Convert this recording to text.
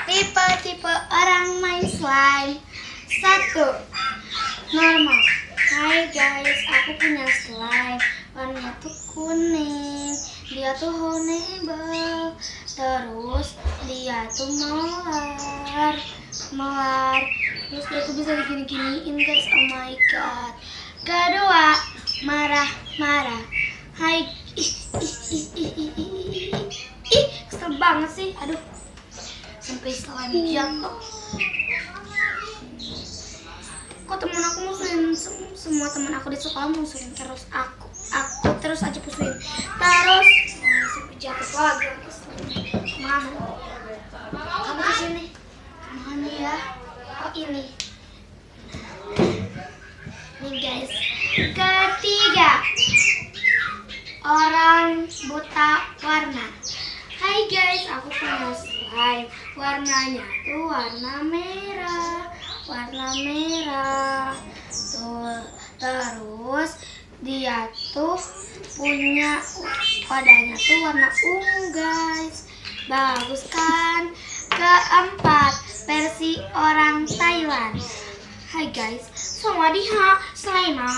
Tipe-tipe orang main slime. 1. Normal. Hai guys, aku punya slime. Warnanya tuh kuning. Dia tuh honeyable. Terus dia tuh melar. Terus dia tuh bisa digini-giniin guys. Oh my god. Kedua, marah. Hai. Ih, kesel banget sih. Aduh. Sampai slime jatuh. Kok teman aku musuhin, semua teman aku di sekolah musuhin terus aku terus aja musuhin terus sampai jatuh lagi. Mana kamu kesini? Mana ya? Oh ini nih guys. Ketiga, orang buta warna. Hai guys, aku punya slime. Warnanya tuh warna merah. Tuh, terus dia tuh punya wadahnya tuh warna ungu guys. Bagus kan? Keempat, versi orang Thailand. Hai guys, sawadiha, selaima.